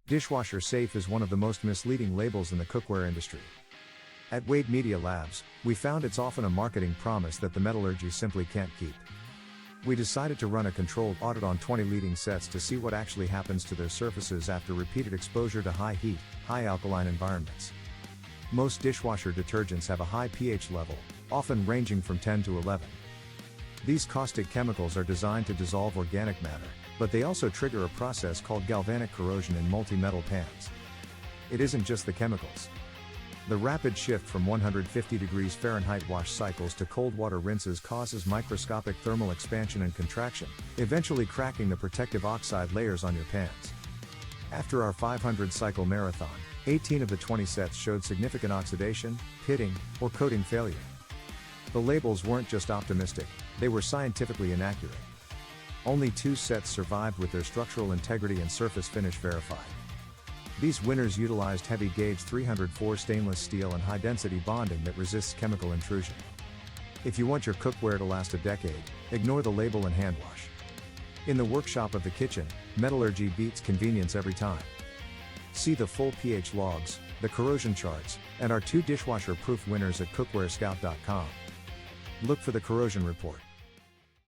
Dishwasher safe is one of the most misleading labels in the cookware industry. At Wade Media Labs, we found it's often a marketing promise that the metallurgy simply can't keep. We decided to run a controlled audit on 20 leading sets to see what actually happens to their surfaces after repeated exposure to high heat, high alkaline environments. Most dishwasher detergents have a high pH level, often ranging from 10 to 11. These caustic chemicals are designed to dissolve organic matter, but they also trigger a process called galvanic corrosion in multi-metal pans. It isn't just the chemicals. The rapid shift from 150 degrees Fahrenheit wash cycles to cold water rinses causes microscopic thermal expansion and contraction, eventually cracking the protective oxide layers on your pans. After our 500-cycle marathon, 18 of the 20 sets showed significant oxidation, pitting, or coating failure. The labels weren't just optimistic, they were scientifically inaccurate. Only 2 sets survived with their structural integrity and surface finish verified. These winners utilized heavy gauge 304 stainless steel and high-density bonding that resists chemical intrusion. If you want your cookware to last a decade, ignore the label and hand wash. In the workshop of the kitchen, metallurgy beats convenience every time. See the full pH logs, the corrosion charts, and our 2 dishwasher-proof winners at cookwarescout.com. Look for the corrosion report.